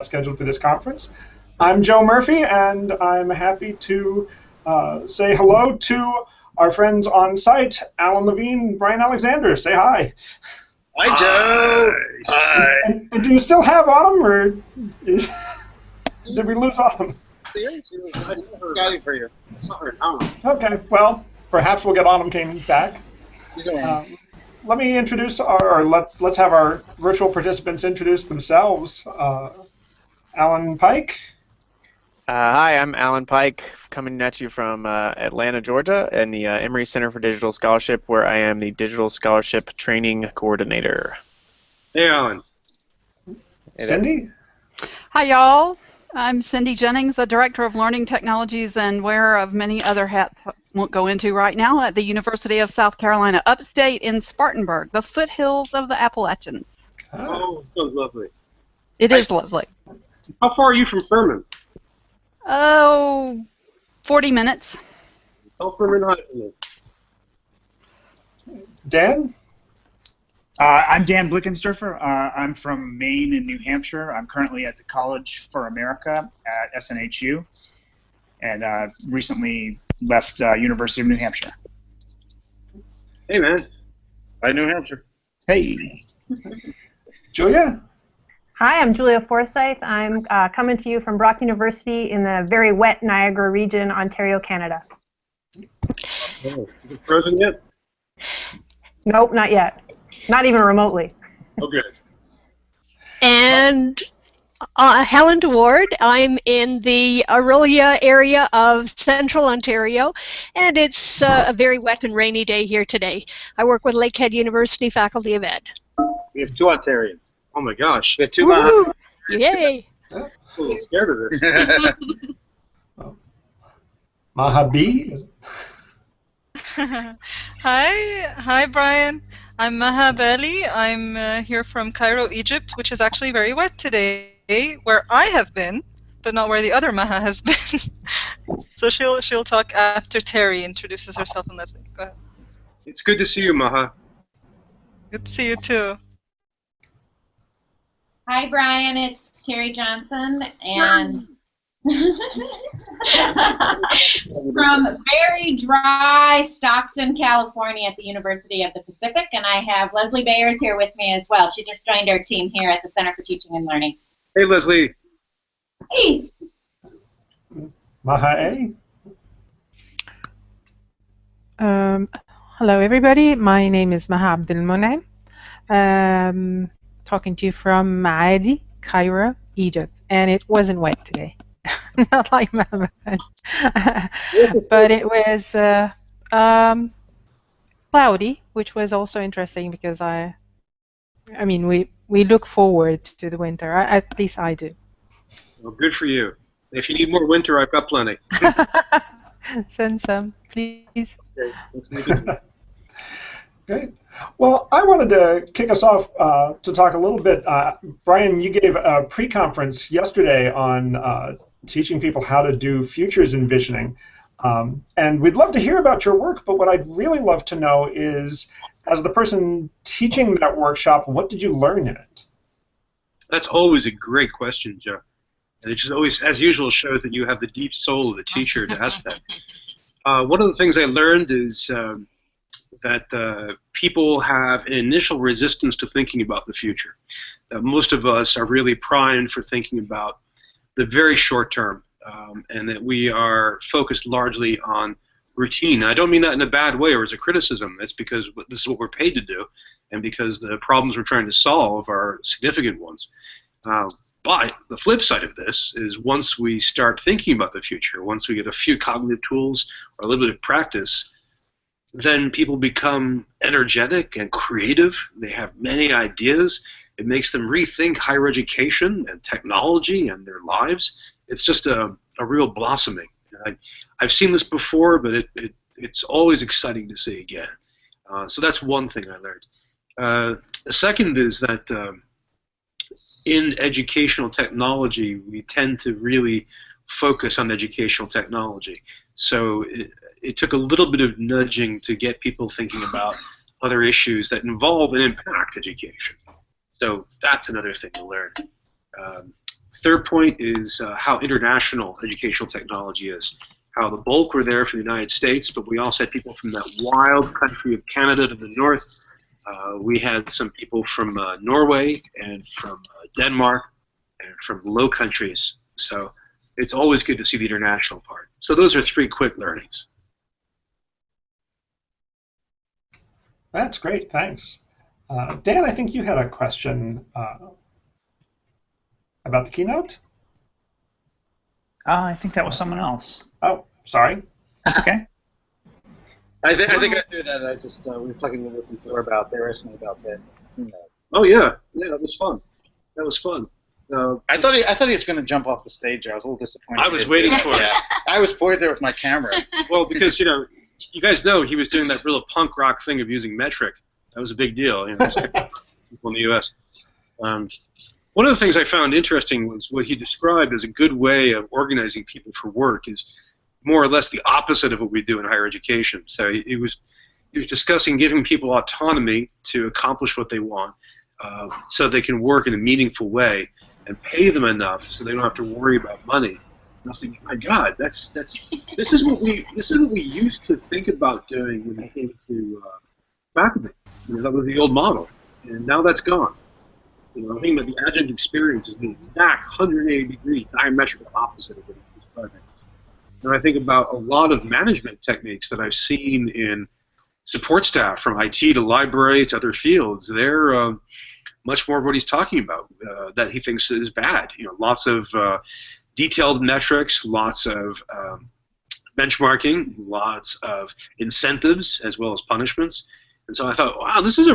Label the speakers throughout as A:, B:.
A: scheduled for this conference. I'm Joe Murphy, and I'm happy to say hello to our friends on site, Alan Levine, Bryan Alexander. Say hi.
B: Hi, Joe. Hi.
A: And do you still have Autumn, or did we lose Autumn?
B: I still scouting for you. I saw her now.
A: Okay, well, perhaps we'll get Autumn came back. Let me introduce let's have our virtual participants introduce themselves. Alan Pike.
C: Hi, I'm Alan Pike, coming at you from Atlanta, Georgia, and the Emory Center for Digital Scholarship, where I am the Digital Scholarship Training Coordinator.
B: Hey, Alan.
A: Cindy?
D: Hi, y'all. I'm Cindy Jennings, the Director of Learning Technologies and wearer of many other hats I won't go into right now at the University of South Carolina, upstate in Spartanburg, the foothills of the Appalachians.
B: Oh, sounds lovely.
D: It is lovely.
B: How far are you from Furman?
D: Oh, 40 minutes.
B: How Furman High from you?
A: Dan?
E: I'm Dan Blickensderfer. I'm from Maine and New Hampshire. I'm currently at the College for America at SNHU, and recently left University of New Hampshire.
B: Hey, man. Hi, New Hampshire.
E: Hey.
A: Julia?
F: Hi, I'm Julia Forsyth. I'm coming to you from Brock University in the very wet Niagara region, Ontario, Canada.
B: Oh, is it frozen yet?
F: Nope, not yet. Not even remotely.
B: Oh, good.
G: And Helen DeWard. I'm in the Aurelia area of central Ontario, and it's a very wet and rainy day here today. I work with Lakehead University Faculty of Ed.
B: We have two Ontarians. Oh my gosh. We have two
G: Woo! Yay!
B: I'm a little scared of this.
A: Mahabi?
H: Hi, Bryan. I'm Maha Bali. I'm here from Cairo, Egypt, which is actually very wet today, where I have been, but not where the other Maha has been. So she'll talk after Terry introduces herself and Leslie. Go ahead.
B: It's good to see you, Maha.
H: Good to see you too.
I: Hi, Bryan. It's Terry Johnson, and from very dry Stockton, California at the University of the Pacific, and I have Leslie Bayers here with me as well. She just joined our team here at the Center for Teaching and Learning.
B: Hey, Leslie.
I: Hey.
A: Maha A?
J: Hello, everybody. My name is Maha Abdelmonem. Talking to you from Maadi, Cairo, Egypt, and it wasn't wet today. Not like Mohammed. But it was cloudy, which was also interesting because we look forward to the winter. At least I do.
B: Well, good for you. If you need more winter, I've got plenty.
J: Send some, please.
B: Okay, let's make it.
A: Great. Well, I wanted to kick us off to talk a little bit. Bryan, you gave a pre-conference yesterday on teaching people how to do futures envisioning. And we'd love to hear about your work, but what I'd really love to know is, as the person teaching that workshop, what did you learn in it?
B: That's always a great question, Joe. And it just always, as usual, shows that you have the deep soul of the teacher to ask that. One of the things I learned is that people have an initial resistance to thinking about the future. That most of us are really primed for thinking about the very short term, and that we are focused largely on routine. I don't mean that in a bad way or as a criticism. It's because this is what we're paid to do, and because the problems we're trying to solve are significant ones. But the flip side of this is once we start thinking about the future, once we get a few cognitive tools or a little bit of practice, then people become energetic and creative. They have many ideas. It makes them rethink higher education and technology and their lives. It's just a real blossoming. I've seen this before, but it's always exciting to see again. So that's one thing I learned. The second is that in educational technology, we tend to really focus on educational technology. So it took a little bit of nudging to get people thinking about other issues that involve and impact education. So that's another thing to learn. Third point is how international educational technology is. How the bulk were there from the United States, but we also had people from that wild country of Canada to the north. We had some people from Norway and from Denmark and from the Low Countries. So it's always good to see the international part. So those are 3 quick learnings.
A: That's great, thanks. Dan, I think you had a question about the keynote?
E: I think that was someone else.
A: Oh, sorry.
E: That's okay.
K: I think I knew that. I just we were talking a little before about they were asking me about that.
B: Oh yeah, that was fun. That was fun.
K: I thought he was going to jump off the stage. I was a little disappointed.
B: I was waiting for it.
K: I was poised there with my camera.
B: Well, because you guys know he was doing that real punk rock thing of using metric. That was a big deal. People in the U.S. One of the things I found interesting was what he described as a good way of organizing people for work is more or less the opposite of what we do in higher education. So he was discussing giving people autonomy to accomplish what they want, so they can work in a meaningful way and pay them enough so they don't have to worry about money. And I was thinking, my God, this is what we used to think about doing when it came to faculty. That was the old model, and now that's gone. I think that the adjunct experience is the exact 180-degree diametrical opposite of what he's describing. And I think about a lot of management techniques that I've seen in support staff, from IT to library to other fields. They're much more of what he's talking about that he thinks is bad. Lots of detailed metrics, lots of benchmarking, lots of incentives as well as punishments. And so I thought, wow, this is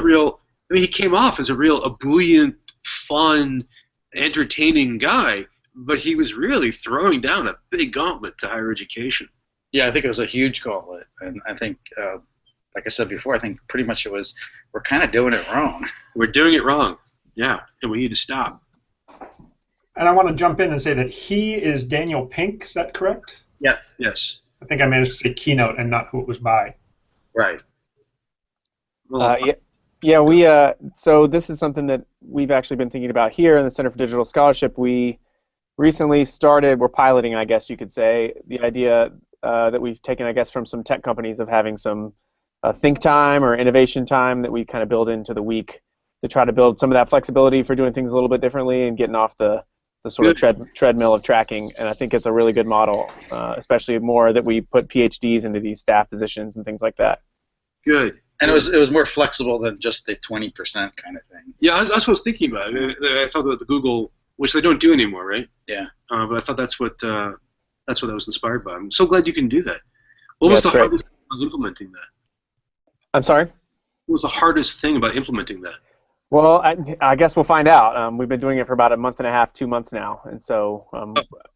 B: he came off as a real ebullient, fun, entertaining guy, but he was really throwing down a big gauntlet to higher education.
K: Yeah, I think it was a huge gauntlet, and I think, like I said before, I think pretty much it was, we're kind of doing it wrong.
B: We're doing it wrong, yeah, and we need to stop.
A: And I want to jump in and say that he is Daniel Pink, is that correct?
K: Yes.
B: Yes.
A: I think I managed to say keynote and not who it was by.
K: Right.
C: So this is something that we've actually been thinking about here in the Center for Digital Scholarship. We recently we're piloting, I guess you could say, the idea that we've taken, I guess, from some tech companies of having some think time or innovation time that we kind of build into the week to try to build some of that flexibility for doing things a little bit differently and getting off the sort of treadmill of tracking. And I think it's a really good model, especially more that we put PhDs into these staff positions and things like that.
B: Good.
K: And it was more flexible than just the 20% kind of thing.
B: Yeah, that's what I was thinking about. I thought about the Google, which they don't do anymore, right?
K: Yeah.
B: But I thought that's what I was inspired by. I'm so glad you can do that. What was the hardest thing about implementing that?
C: I'm sorry?
B: What was the hardest thing about implementing that?
C: Well, I guess we'll find out. We've been doing it for about a month and a half, 2 months now, and so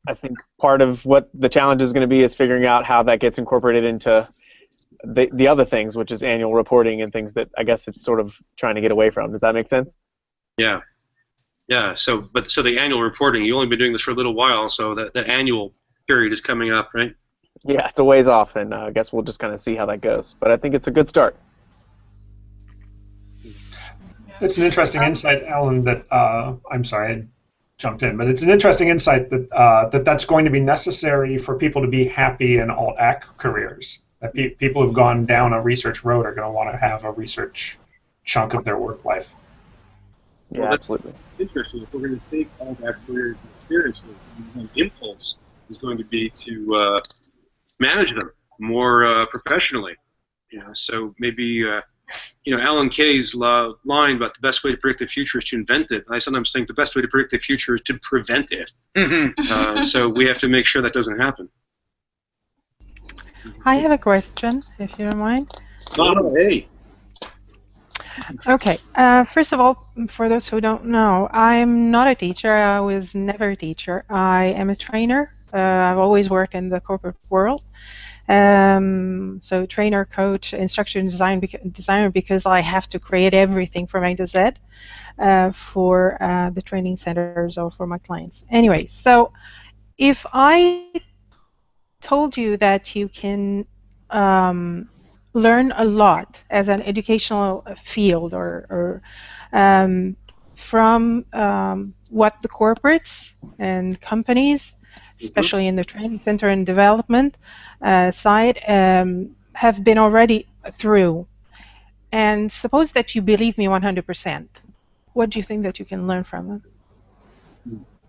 C: I think part of what the challenge is going to be is figuring out how that gets incorporated into the other things, which is annual reporting and things that I guess it's sort of trying to get away from. Does that make sense?
B: Yeah. Yeah. So the annual reporting, you've only been doing this for a little while, so that annual period is coming up, right?
C: Yeah, it's a ways off, and I guess we'll just kind of see how that goes. But I think it's a good start.
A: It's an interesting insight, Alan, that I'm sorry I jumped in, but it's an interesting insight that that's going to be necessary for people to be happy in alt-ac careers. That people who've gone down a research road are going to want to have a research chunk of their work life.
C: Yeah,
B: well,
C: absolutely.
B: Interesting. If we're going to take all that career seriously, the impulse is going to be to manage them more professionally. So maybe Alan Kay's line about the best way to predict the future is to invent it. I sometimes think the best way to predict the future is to prevent it. So we have to make sure that doesn't happen.
J: I have a question, if you don't mind.
B: Oh, hey.
J: Okay. First of all, for those who don't know, I'm not a teacher. I was never a teacher. I am a trainer. I've always worked in the corporate world. So trainer, coach, instruction designer, because I have to create everything from A to Z for the training centers or for my clients. Anyway, so if I told you that you can learn a lot as an educational field, or from what the corporates and companies, especially in the training center and development side, have been already through. And suppose that you believe me 100%. What do you think that you can learn from them?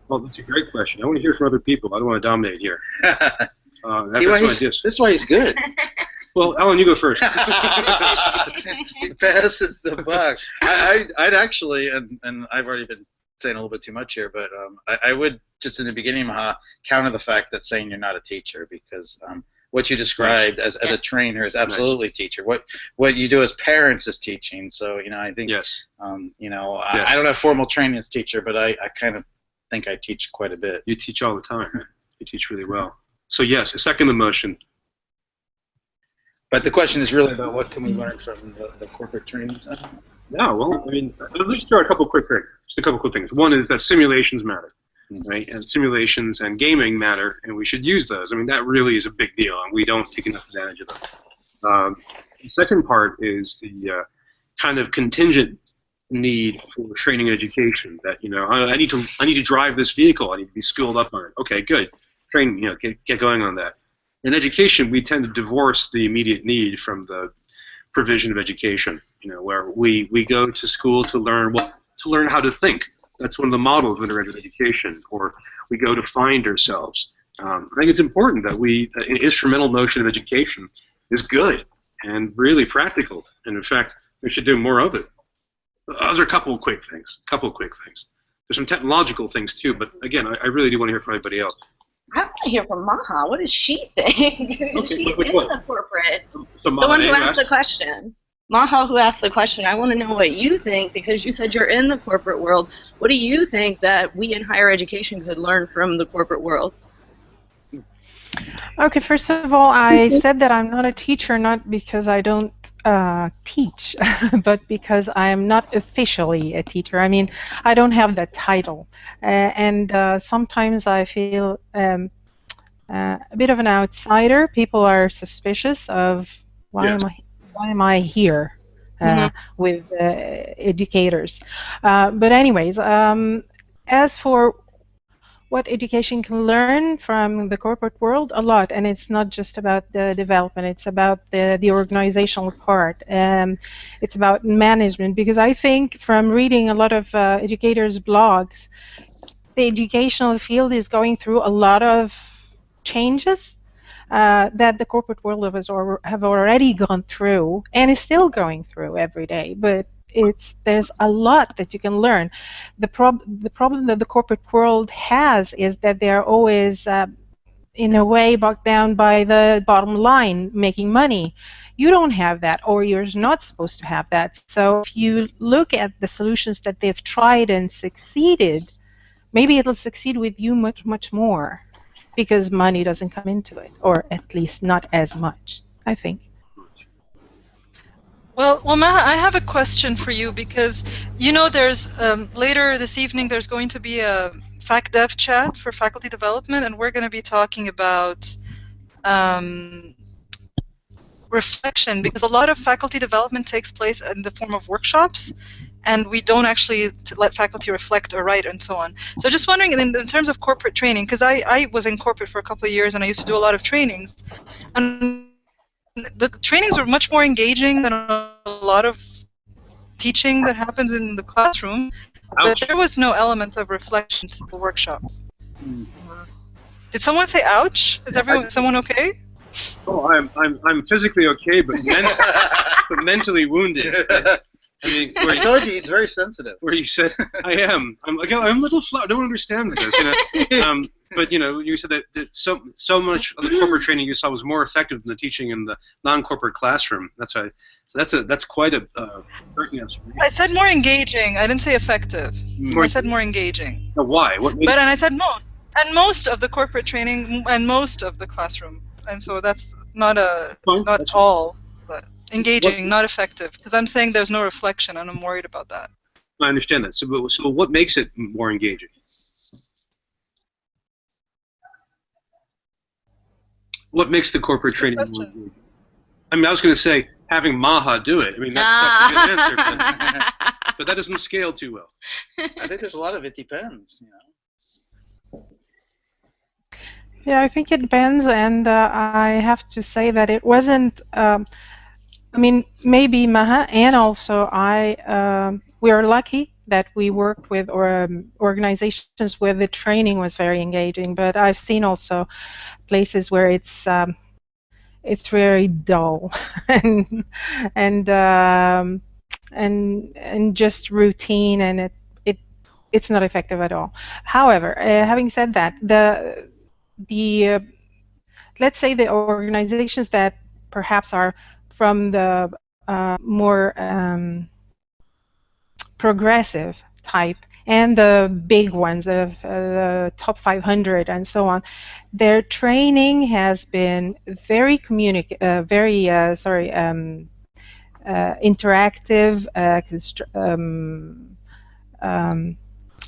B: Well, that's a great question. I want to hear from other people. I don't want to dominate here.
K: This is why he's good.
B: Well, Alan, you go first.
K: He passes the buck. I'd actually, and I've already been saying a little bit too much here, but I would just in the beginning, Maha, counter the fact that saying you're not a teacher, because what you described as a trainer is absolutely teacher. What you do as parents is teaching. So I think I don't have formal training as teacher, but I kind of think I teach quite a bit.
B: You teach all the time. You teach really well. So yes, I second the motion.
K: But the question is really about what can we learn from the corporate training side?
B: Yeah, well, I mean, let's throw out a couple quick things. One is that simulations matter, right? And simulations and gaming matter, and we should use those. I mean, that really is a big deal, and we don't take enough advantage of them. The second part is the kind of contingent need for training and education. That I need to drive this vehicle. I need to be skilled up on it. Okay, good. Train. Get going on that. In education, we tend to divorce the immediate need from the provision of education. Where we go to school to learn how to think. That's one of the models of interactive education. Or we go to find ourselves. I think it's important that an instrumental notion of education is good and really practical. And in fact, we should do more of it. Those are a couple of quick things. There's some technological things too, but again, I really do want to hear from everybody else.
L: I want to hear from Maha. What does she think?
B: Okay,
L: She's in
B: one?
L: the corporate.
B: So
L: The
B: Maha,
L: one who asked the question. Maha, who asked the question. I want to know what you think, because you said you're in the corporate world. What do you think that we in higher education could learn from the corporate world?
J: Okay, first of all, I said that I'm not a teacher, not because I don't teach, but because I am not officially a teacher. I mean, I don't have that title. And sometimes I feel a bit of an outsider. People are suspicious of why am I here with educators. But anyways, as for what education can learn from the corporate world, a lot, and it's not just about the development, it's about the organizational part, it's about management, because I think from reading a lot of educators' blogs, the educational field is going through a lot of changes that the corporate world have already gone through and is still going through every day, but there's a lot that you can learn. The problem that the corporate world has is that they're always, in a way, bogged down by the bottom line, making money. You don't have that, or you're not supposed to have that. So if you look at the solutions that they've tried and succeeded, maybe it'll succeed with you much, much more, because money doesn't come into it, or at least not as much, I think.
H: Well, Maha, I have a question for you, because there's later this evening there's going to be a FacDev chat for faculty development, and we're going to be talking about reflection, because a lot of faculty development takes place in the form of workshops, and we don't actually let faculty reflect or write and so on. So just wondering, in terms of corporate training, because I was in corporate for a couple of years and I used to do a lot of trainings, and the trainings were much more engaging than a lot of teaching that happens in the classroom. But there was no element of reflection to the workshop. Did someone say ouch? Is someone okay?
B: Oh, I'm physically okay, but mentally wounded. I mean,
K: I told you he's very sensitive.
B: Where you said I am. I'm a little flawed. No one understands this. But you said that so much of the corporate training you saw was more effective than the teaching in the non-corporate classroom. That's quite a.
H: I said more engaging. I didn't say effective. I said more engaging.
B: Why?
H: And I said most. And most of the corporate training and most of the classroom. And so that's not all, but engaging, not effective. Because I'm saying there's no reflection, and I'm worried about that.
B: I understand that. So what makes it more engaging? What makes the corporate training more engaging? I mean, I was going to say having Maha do it. I mean, that's a good answer. but that doesn't scale too well.
K: I think there's a lot of it depends.
J: Yeah, I think it depends, and I have to say that it wasn't. I mean, maybe Maha and also I. We are lucky that we worked with organizations where the training was very engaging. But I've seen also places where it's very dull and just routine, and it's not effective at all. However, having said that, the let's say the organizations that perhaps are from the more progressive type and the big ones, the top 500 and so on, their training has been very interactive,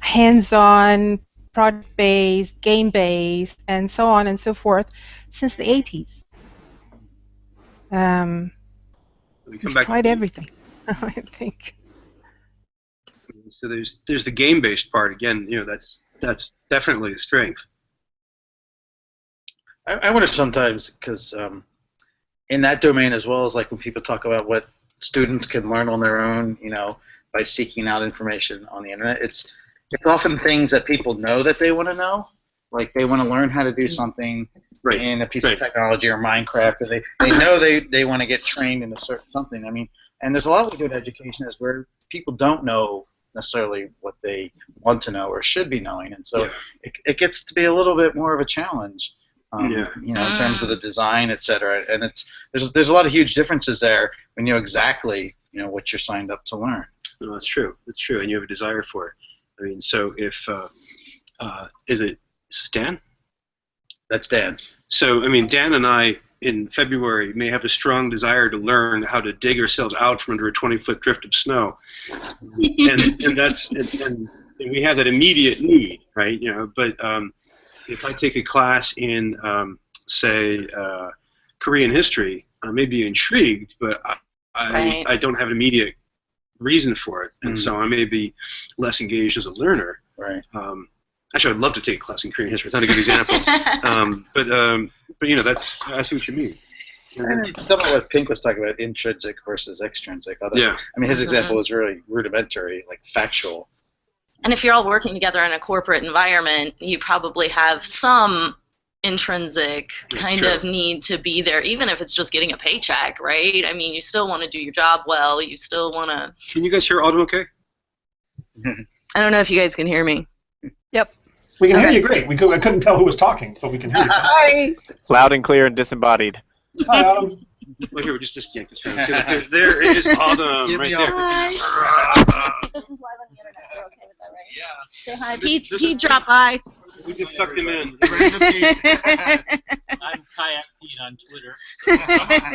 J: hands-on, project-based, game-based, and so on and so forth since the 80s. We've tried everything, I think.
B: So there's the game-based part again. That's definitely a strength.
K: I wonder sometimes because in that domain as well as like when people talk about what students can learn on their own, by seeking out information on the internet, it's often things that people know that they want to know. Like they want to learn how to do something in a piece of technology or Minecraft, or they know they want to get trained in a certain something. I mean, and there's a lot of good education is where people don't know necessarily what they want to know or should be knowing, and so it gets to be a little bit more of a challenge. In terms of the design, etc. And there's a lot of huge differences there when you know exactly what you're signed up to learn.
B: No, that's true. That's true, and you have a desire for it. I mean, so if is it Dan?
K: That's Dan.
B: So I mean, Dan and I in February may have a strong desire to learn how to dig ourselves out from under a 20-foot drift of snow, and we have that immediate need, right? But if I take a class in, say, Korean history, I may be intrigued, but I don't have an immediate reason for it, and so I may be less engaged as a learner.
K: Right.
B: Actually, I'd love to take a class in Korean history. It's not a good example, but that's I see what you mean.
K: And some of what Pink was talking about, intrinsic versus extrinsic. I mean, his example was really rudimentary, like factual.
L: And if you're all working together in a corporate environment, you probably have some intrinsic kind of need to be there, even if it's just getting a paycheck, right? I mean, you still want to do your job well. You still want to...
B: Can you guys hear Autumn okay?
L: I don't know if you guys can hear me.
D: Yep.
A: We can hear you great. I couldn't tell who was talking, but we can hear you.
L: Sorry.
C: Loud and clear and disembodied.
A: Hi, Autumn.
B: Well, here, we'll just yank this around. See, there is Autumn right there.
L: This is live on the internet. You're okay with that, right? Yeah. Say hi. Pete dropped by.
B: We just sucked him in.
M: I'm Kayak Pete on Twitter. So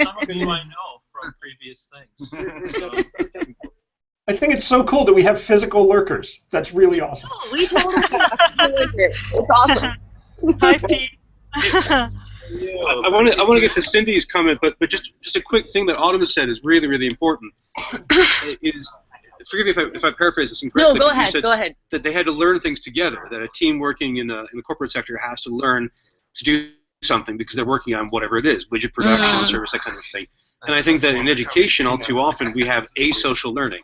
M: some of you I know from previous things. So.
A: I think it's so cool that we have physical lurkers. That's really awesome.
L: Oh, we totally have lurkers. It's awesome.
H: Hi, Pete.
B: I want to get to Cindy's comment, but just a quick thing that Autumn said is really, really important. Forgive me if I paraphrase this incorrectly.
L: No, go ahead. Go ahead.
B: That they had to learn things together. That a team working in the corporate sector has to learn to do something because they're working on whatever it is, widget production, service, that kind of thing. And I think that in education, all too often, we have asocial learning,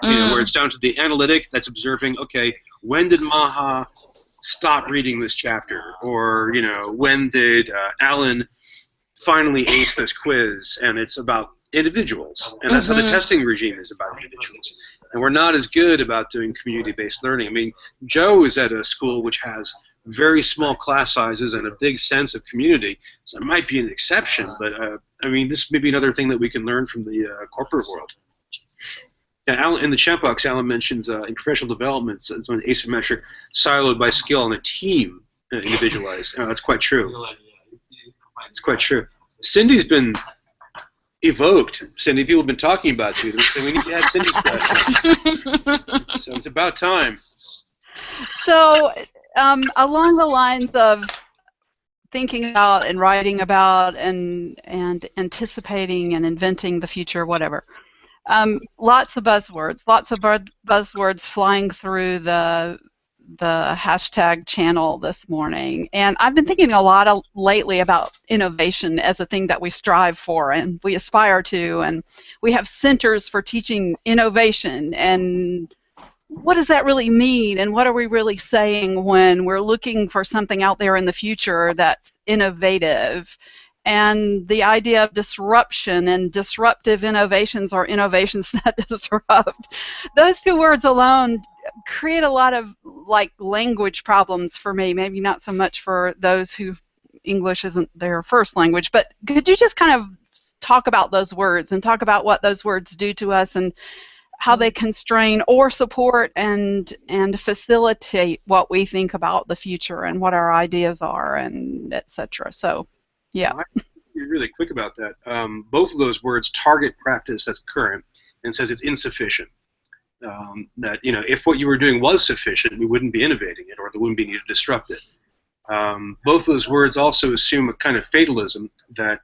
B: where it's down to the analytic that's observing, okay, when did Maha stop reading this chapter? Or, when did Alan finally ace this quiz? And it's about individuals. And that's how the testing regime is about individuals. And we're not as good about doing community-based learning. I mean, Joe is at a school which has very small class sizes and a big sense of community. So it might be an exception, but I mean, this may be another thing that we can learn from the corporate world. Yeah, Alan, in the chat box, Alan mentions in professional development, it's asymmetric, siloed by skill, and a team individualized. That's quite true. It's quite true. Cindy's been evoked. Cindy, people have been talking about you. So we need to have Cindy's question. So it's about time.
D: So along the lines of thinking about and writing about and anticipating and inventing the future, whatever, Lots of buzzwords flying through the hashtag channel this morning, and I've been thinking a lot lately about innovation as a thing that we strive for and we aspire to, and we have centers for teaching innovation, and what does that really mean, and what are we really saying when we're looking for something out there in the future that's innovative? And the idea of disruption and disruptive innovations, or innovations that disrupt, those two words alone create a lot of language problems for me, maybe not so much for those who English isn't their first language. But could you just kind of talk about those words and talk about what those words do to us and how they constrain or support and facilitate what we think about the future and what our ideas are, and etc. So yeah.
B: You're really quick about that. Both of those words target practice that's current and says it's insufficient. That if what you were doing was sufficient, we wouldn't be innovating it, or there wouldn't be need to disrupt it. Both those words also assume a kind of fatalism that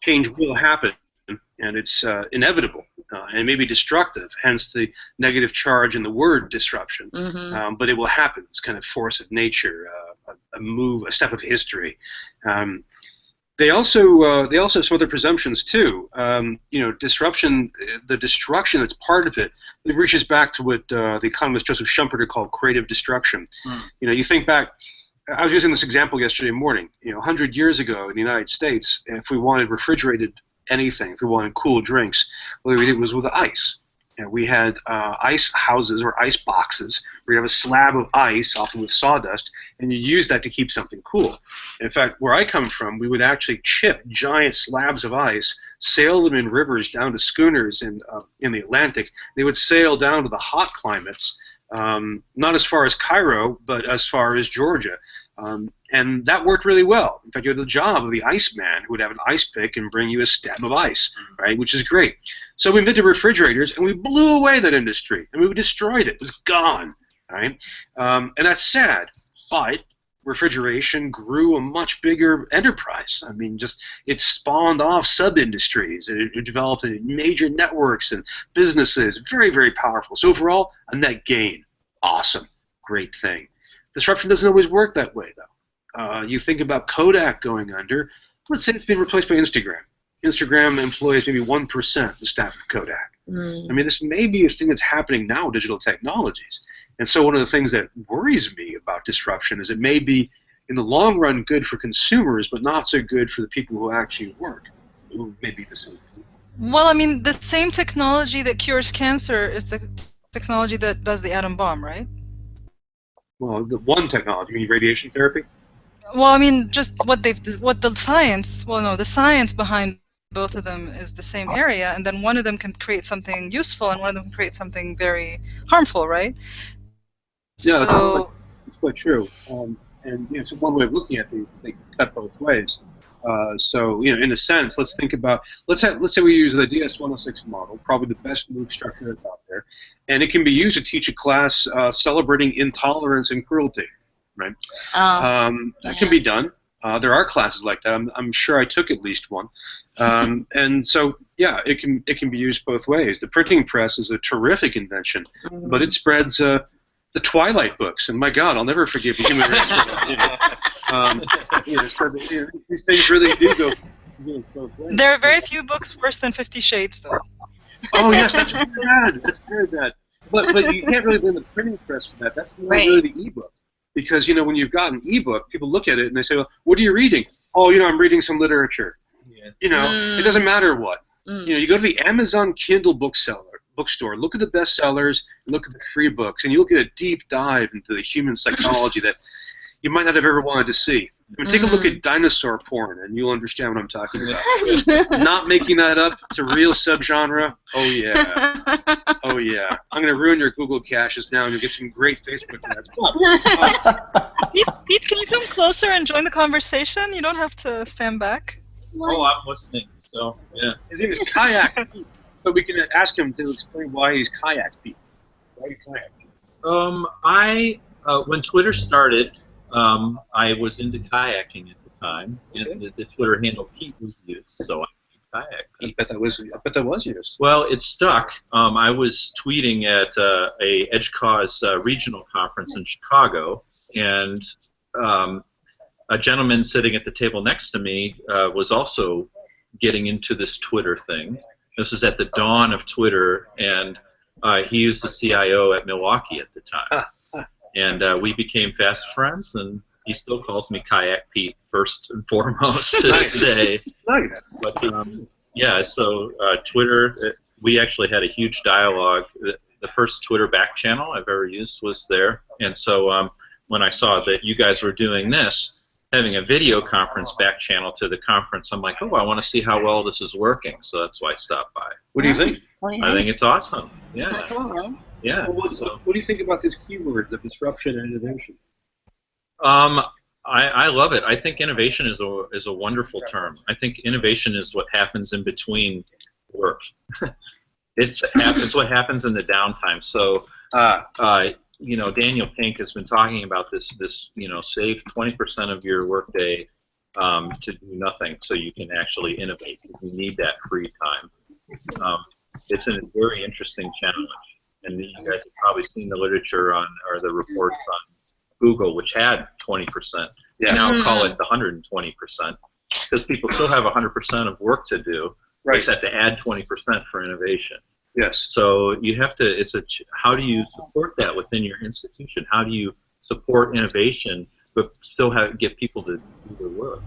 B: change will happen, and it's inevitable, and maybe destructive, hence the negative charge in the word disruption. But it will happen. It's kind of force of nature, a step of history. They also have some other presumptions too. Disruption, the destruction that's part of it, it reaches back to what the economist Joseph Schumpeter called creative destruction. You think back. I was using this example yesterday morning. 100 years ago in the United States, if we wanted refrigerated anything, if we wanted cool drinks, what we did was with ice. We had ice houses or ice boxes where you have a slab of ice, often with sawdust, and you use that to keep something cool. In fact, where I come from, we would actually chip giant slabs of ice, sail them in rivers down to schooners in the Atlantic. They would sail down to the hot climates, not as far as Cairo, but as far as Georgia. And that worked really well. In fact, you had the job of the iceman who would have an ice pick and bring you a stab of ice, right, which is great. So we invented refrigerators, and we blew away that industry, and we destroyed it. It was gone, right? And that's sad, but refrigeration grew a much bigger enterprise. I mean, it spawned off sub-industries, and it developed major networks and businesses, very, very powerful. So overall, a net gain. Awesome, great thing. Disruption doesn't always work that way, though. You think about Kodak going under. Let's say it's been replaced by Instagram. Instagram employs maybe 1% the staff of Kodak. I mean, this may be a thing that's happening now with digital technologies. And so one of the things that worries me about disruption is it may be, in the long run, good for consumers, but not so good for the people who actually work, who may be the same.
H: Well, I mean, the same technology that cures cancer is the technology that does the atom bomb, right?
B: Well, the one technology, you mean radiation therapy?
H: Well, I mean, just the science behind both of them is the same area, and then one of them can create something useful, and one of them can create something very harmful, right?
B: Yeah,
H: so
B: that's quite true. And so one way of looking at these, they can cut both ways. So in a sense, let's say we use the DS-106 model, probably the best MOOC structure that's out there, and it can be used to teach a class celebrating intolerance and cruelty, right? That can be done. There are classes like that. I'm sure I took at least one. And so, yeah, it can be used both ways. The printing press is a terrific invention, but it spreads the Twilight books, and my God, I'll never forgive the human race for that. These things really do go both ways.
H: There are very few books worse than 50 Shades, though.
B: Oh yes, that's very bad. That's very bad. But you can't really blame the printing press for that. That's really the ebook. Because when you've got an ebook, people look at it and they say, "Well, what are you reading?" "Oh, I'm reading some literature." It doesn't matter what. You go to the Amazon Kindle bookstore, look at the bestsellers, look at the free books, and you'll get a deep dive into the human psychology that you might not have ever wanted to see. Take a look at dinosaur porn, and you'll understand what I'm talking about. Not making that up. It's a real subgenre. Oh yeah. Oh yeah. I'm going to ruin your Google caches now, and you'll get some great Facebook ads.
H: Pete, can you come closer and join the conversation? You don't have to stand back.
M: Oh, I'm listening. So yeah.
B: His name is Kayak Pete, so we can ask him to explain why he's Kayak Pete. Why is Kayak Pete?
M: When Twitter started, I was into kayaking at the time, and the Twitter handle Pete was used, so I kayak.
B: I bet that was yours.
M: Well, it stuck. I was tweeting at a EDGCAUSE regional conference in Chicago, and a gentleman sitting at the table next to me was also getting into this Twitter thing. This was at the dawn of Twitter, and he was the CIO at Milwaukee at the time. And we became fast friends, and he still calls me Kayak Pete first and foremost to this day.
B: Nice.
M: But yeah, so Twitter, we actually had a huge dialogue. The first Twitter back channel I've ever used was there. And so when I saw that you guys were doing this, having a video conference back channel to the conference, I'm like, oh, I want to see how well this is working. So that's why I stopped by.
B: What do you think?
M: I think it's awesome. Yeah. Yeah.
B: Well, what do you think about this keyword, the disruption and innovation?
M: I love it. I think innovation is a wonderful term. I think innovation is what happens in between work. It's what happens in the downtime. So, you know, Daniel Pink has been talking about this. You know, save 20% of your workday to do nothing, so you can actually innovate. You need that free time. It's a very interesting challenge, and you guys have probably seen the literature on or the reports on Google, which had 20%. They now call it the 120% because people still have 100% of work to do. Right. They just have to add 20% for innovation.
B: Yes.
M: So you have to. How do you support that within your institution? How do you support innovation but still get people to do their work?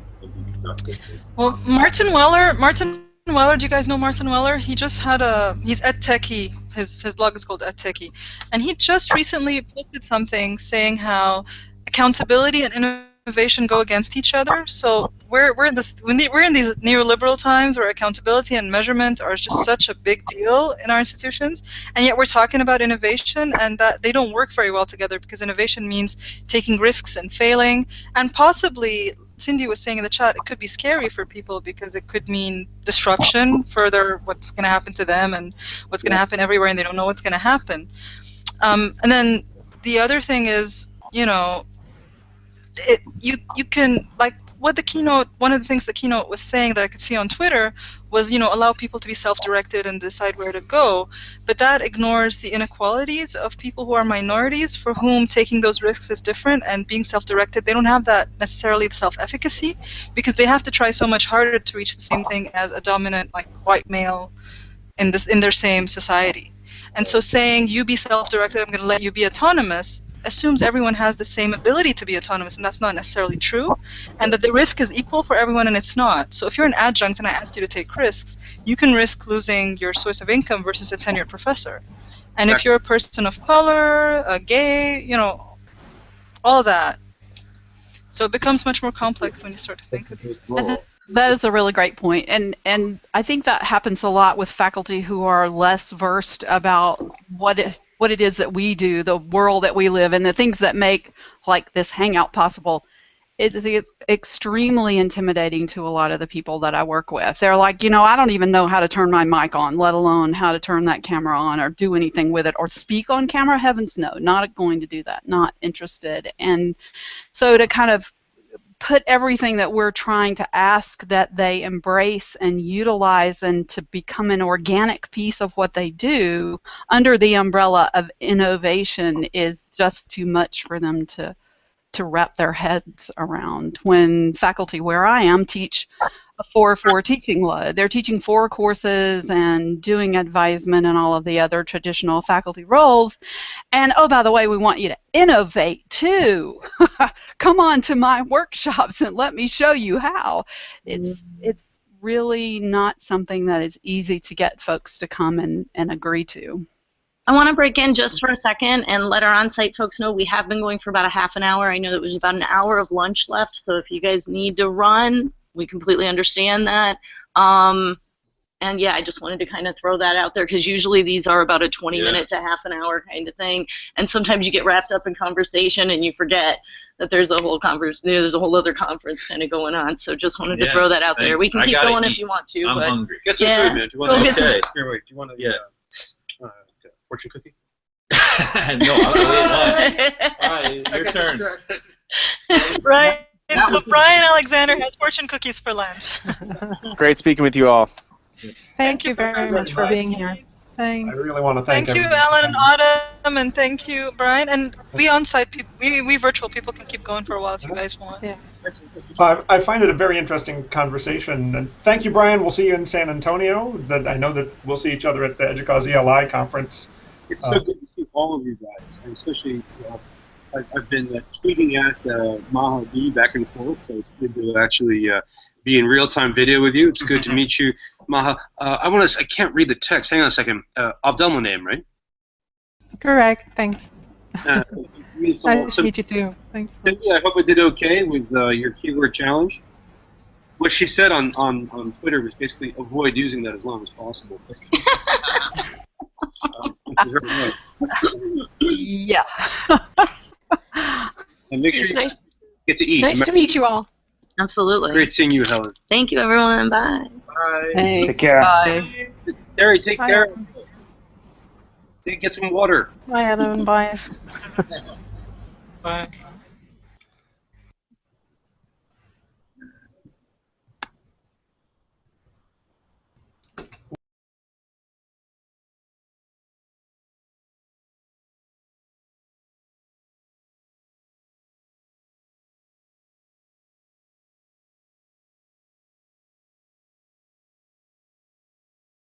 H: Well, Martin Weller, do you guys know Martin Weller? He just had he's at Techie. His blog is called At Techie, and he just recently posted something saying how accountability and innovation go against each other. So we're in these neoliberal times where accountability and measurement are just such a big deal in our institutions, and yet we're talking about innovation, and that they don't work very well together because innovation means taking risks and failing, and possibly, Cindy was saying in the chat, it could be scary for people because it could mean disruption, further what's going to happen to them and what's going to happen everywhere, and they don't know what's going to happen. And then the other thing is, you know, you can, like, one of the things the keynote was saying that I could see on Twitter was, you know, allow people to be self-directed and decide where to go, but that ignores the inequalities of people who are minorities for whom taking those risks is different, and being self-directed, they don't have that necessarily self-efficacy because they have to try so much harder to reach the same thing as a dominant, like, white male in their same society. And so saying you be self-directed, I'm going to let you be autonomous, assumes everyone has the same ability to be autonomous, and that's not necessarily true, and that the risk is equal for everyone, and it's not. So if you're an adjunct and I ask you to take risks, you can risk losing your source of income versus a tenured professor. And if you're a person of color, a gay, you know, all that. So it becomes much more complex when you start to think of these things.
D: That is a really great point, and I think that happens a lot with faculty who are less versed about what it is that we do, the world that we live in, the things that make, like, this hangout possible. It's extremely intimidating to a lot of the people that I work with. They're like, you know, I don't even know how to turn my mic on, let alone how to turn that camera on or do anything with it or speak on camera. Heavens no, not going to do that, not interested. And so to kind of put everything that we're trying to ask that they embrace and utilize and to become an organic piece of what they do under the umbrella of innovation is just too much for them to wrap their heads around. When faculty where I am teach a 4-4 teaching load, they're teaching 4 courses and doing advisement and all of the other traditional faculty roles. And oh, by the way, we want you to innovate too. Come on to my workshops and let me show you how. It's really not something that is easy to get folks to come and agree to.
L: I want to break in just for a second and let our on-site folks know we have been going for about a half an hour. I know that there's about an hour of lunch left, so if you guys need to run, we completely understand that. And yeah, I just wanted to kind of throw that out there because usually these are about a 20-minute to half an hour kind of thing, and sometimes you get wrapped up in conversation and you forget that there's a whole there's a whole other conference kind of going on. So just wanted to throw that out there. We can keep going if you want to.
M: I'm
L: but
M: hungry.
B: Get some food, man. Do you want
L: Go get some-
B: Here, wait. Do you want to fortune cookie?
M: No, I'll go eat lunch. All right, your turn.
H: Right. So Bryan Alexander has fortune cookies for lunch.
C: Great speaking with you all.
J: Thank you very much for being here.
A: I really want to thank
H: Thank you,
A: everybody.
H: Alan and Autumn, and thank you, Bryan. And we on-site people, we virtual people can keep going for a while if you guys want.
J: Yeah.
A: I find it a very interesting conversation. And thank you, Bryan. We'll see you in San Antonio. That I know that we'll see each other at the EDUCAUSE ELI conference.
B: It's so good to see all of you guys, and especially I've been tweeting at Maha B back and forth, so it's good to actually be in real-time video with you. It's good to meet you, Maha. I can't read the text. Hang on a second. Abdelma name, right?
J: Correct. Thanks.
B: Nice
J: to meet you too. Thanks.
B: Cindy, I hope I did okay with your keyword challenge. What she said on Twitter was basically avoid using that as long as possible.
D: Yeah.
B: And make sure you
G: nice.
B: get to eat.
G: Nice to meet you all.
L: Absolutely.
B: Great seeing you, Helen.
L: Thank you, everyone. Bye.
B: Bye.
D: Hey,
E: Take care.
D: bye.
B: Terry, take
J: Bye.
B: care. Get some water.
J: Bye, Adam. Bye.
K: Bye.